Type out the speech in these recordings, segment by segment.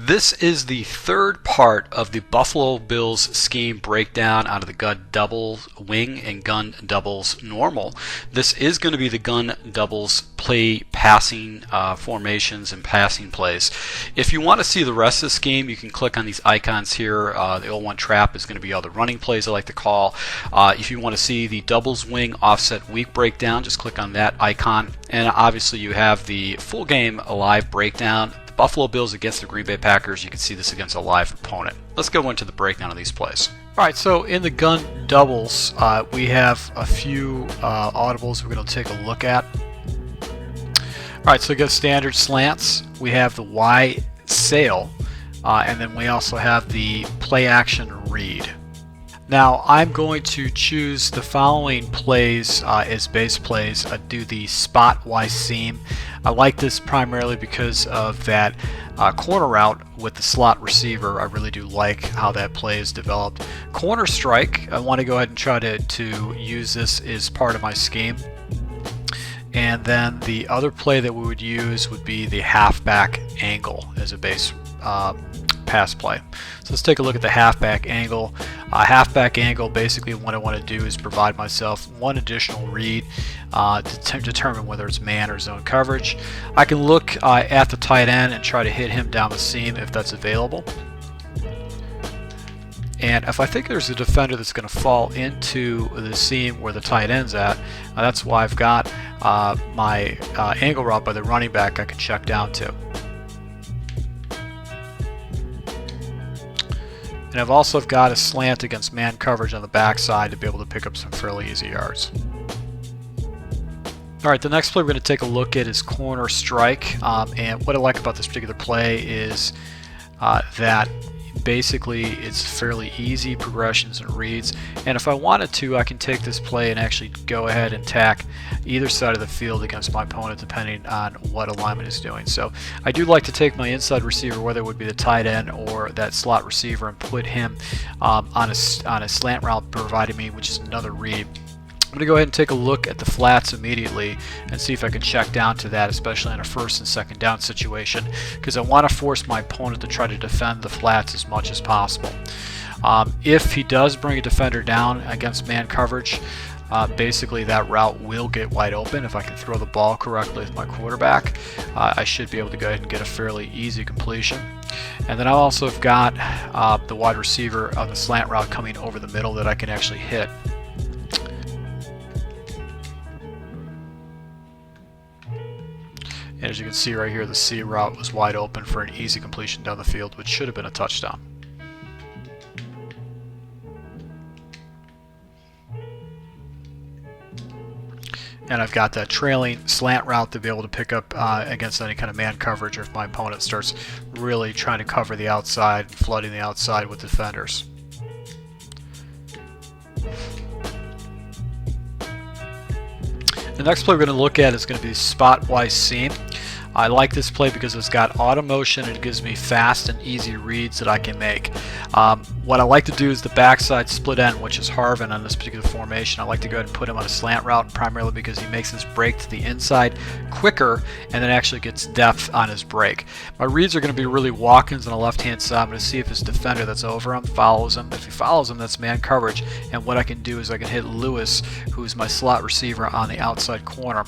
This is the third part of the Buffalo Bills scheme breakdown out of the gun doubles wing and gun doubles normal. This is going to be the gun doubles play passing formations and passing plays. If you want to see the rest of the scheme, you can click on these icons here. The 0-1 trap is going to be all the running plays I like to call. If you want to see the doubles wing offset weak breakdown, just click on that icon. And obviously you have the full game live breakdown. Buffalo Bills against the Green Bay Packers. You can see this against a live opponent. Let's go into the breakdown of these plays. Alright, so in the gun doubles, we have a few audibles we're going to take a look at. Alright, so we got standard slants. We have the Y sail, and then we also have the play action read. Now I'm going to choose the following plays as base plays. I do the spot Y seam. I like this primarily because of that corner route with the slot receiver. I really do like how that play is developed. Corner strike, I want to go ahead and try to use this as part of my scheme. And then the other play that we would use would be the halfback angle as a base pass play. So let's take a look at the halfback angle. Halfback angle, basically what I want to do is provide myself one additional read to determine whether it's man or zone coverage. I can look at the tight end and try to hit him down the seam if that's available. And if I think there's a defender that's going to fall into the seam where the tight end's at, that's why I've got my angle route by the running back I can check down to. And I've also got a slant against man coverage on the backside to be able to pick up some fairly easy yards. Alright, the next play we're going to take a look at is corner strike. And what I like about this particular play is that basically it's fairly easy progressions and reads. And if I wanted to, I can take this play and actually go ahead and tack either side of the field against my opponent depending on what alignment is doing. So I do like to take my inside receiver, whether it would be the tight end or that slot receiver, and put him on a slant route providing me, which is another read. I'm going to go ahead and take a look at the flats immediately and see if I can check down to that, especially in a first and second down situation, because I want to force my opponent to try to defend the flats as much as possible. If he does bring a defender down against man coverage, basically that route will get wide open. If I can throw the ball correctly with my quarterback, I should be able to go ahead and get a fairly easy completion. And then I also have got the wide receiver on the slant route coming over the middle that I can actually hit. And as you can see right here, the C route was wide open for an easy completion down the field, which should have been a touchdown. And I've got that trailing slant route to be able to pick up against any kind of man coverage, or if my opponent starts really trying to cover the outside, flooding the outside with defenders. The next play we're going to look at is going to be spot Y seam. I like this play because it's got auto motion and it gives me fast and easy reads that I can make. What I like to do is the backside split end, which is Harvin on this particular formation. I like to go ahead and put him on a slant route primarily because he makes his break to the inside quicker and then actually gets depth on his break. My reads are going to be really walk-ins on the left-hand side. I'm going to see if his defender that's over him follows him. If he follows him, that's man coverage. And what I can do is I can hit Lewis, who's my slot receiver, on the outside corner.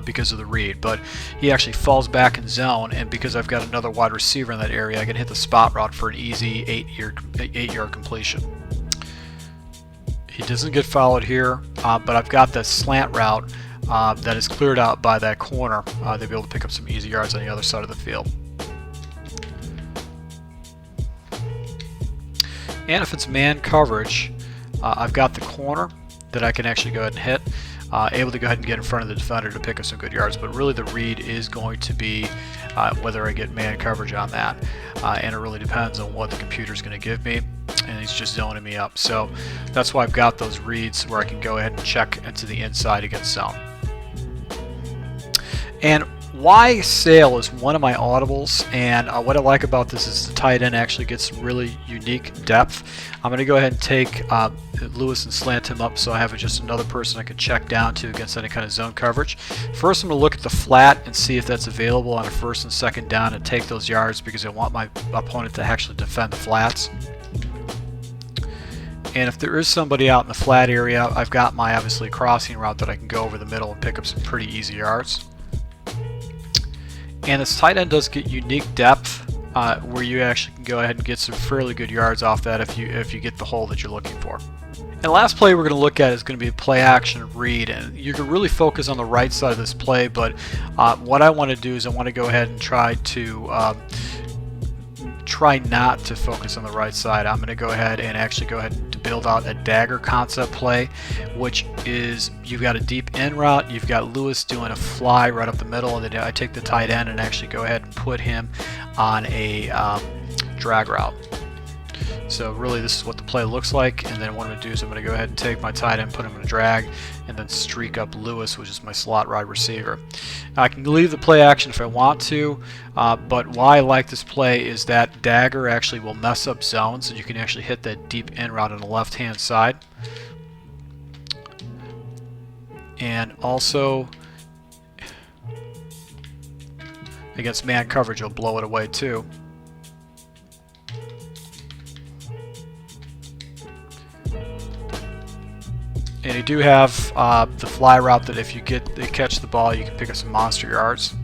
Because of the read, but he actually falls back in zone, and because I've got another wide receiver in that area, I can hit the spot route for an easy 8-yard completion. He doesn't get followed here, but I've got that slant route that is cleared out by that corner to be able to pick up some easy yards on the other side of the field. And if it's man coverage, I've got the corner that I can actually go ahead and hit. Able to go ahead and get in front of the defender to pick up some good yards, but really the read is going to be whether I get man coverage on that, and it really depends on what the computer's going to give me, and he's just zoning me up. So that's why I've got those reads where I can go ahead and check into the inside against zone. And Why Sale is one of my audibles, and what I like about this is the tight end actually gets some really unique depth. I'm going to go ahead and take Lewis and slant him up so I have just another person I can check down to against any kind of zone coverage. First I'm going to look at the flat and see if that's available on a first and second down and take those yards because I want my opponent to actually defend the flats. And if there is somebody out in the flat area, I've got my obviously crossing route that I can go over the middle and pick up some pretty easy yards. And this tight end does get unique depth where you actually can go ahead and get some fairly good yards off that if you get the hole that you're looking for. And the last play we're going to look at is going to be a play action read, and you can really focus on the right side of this play, but what I want to do is I want to go ahead and try not to focus on the right side. I'm going to go ahead and build out a dagger concept play, which is you've got a deep in route, you've got Lewis doing a fly right up the middle, and then I take the tight end and actually go ahead and put him on a drag route. So really this is what the play looks like, and then what I'm going to do is I'm going to go ahead and take my tight end, put him in a drag, and then streak up Lewis, which is my slot wide receiver. Now, I can leave the play action if I want to, but why I like this play is that dagger actually will mess up zones, and you can actually hit that deep in route on the left hand side. And also against man coverage you'll blow it away too. And you do have the fly route that if you catch the ball, you can pick up some monster yards.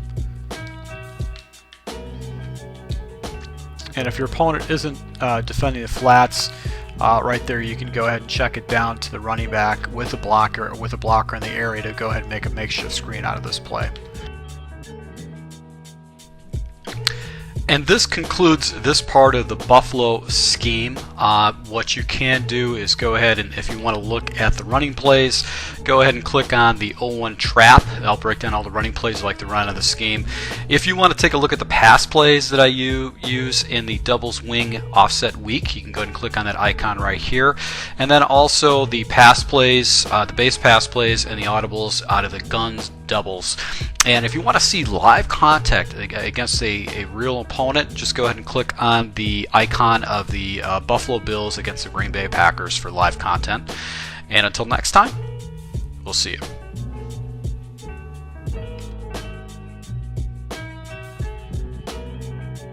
And if your opponent isn't defending the flats, right there you can go ahead and check it down to the running back with a blocker in the area to go ahead and make a makeshift screen out of this play. And this concludes this part of the Buffalo scheme. What you can do is go ahead and, if you want to look at the running plays, go ahead and click on the 0-1 trap. I'll break down all the running plays like the run of the scheme. If you want to take a look at the pass plays that I use in the doubles wing offset week, you can go ahead and click on that icon right here. And then also the pass plays, the base pass plays, and the audibles out of the guns doubles. And if you want to see live contact against a real opponent, just go ahead and click on the icon of the Buffalo Bills against the Green Bay Packers for live content. And until next time, we'll see you.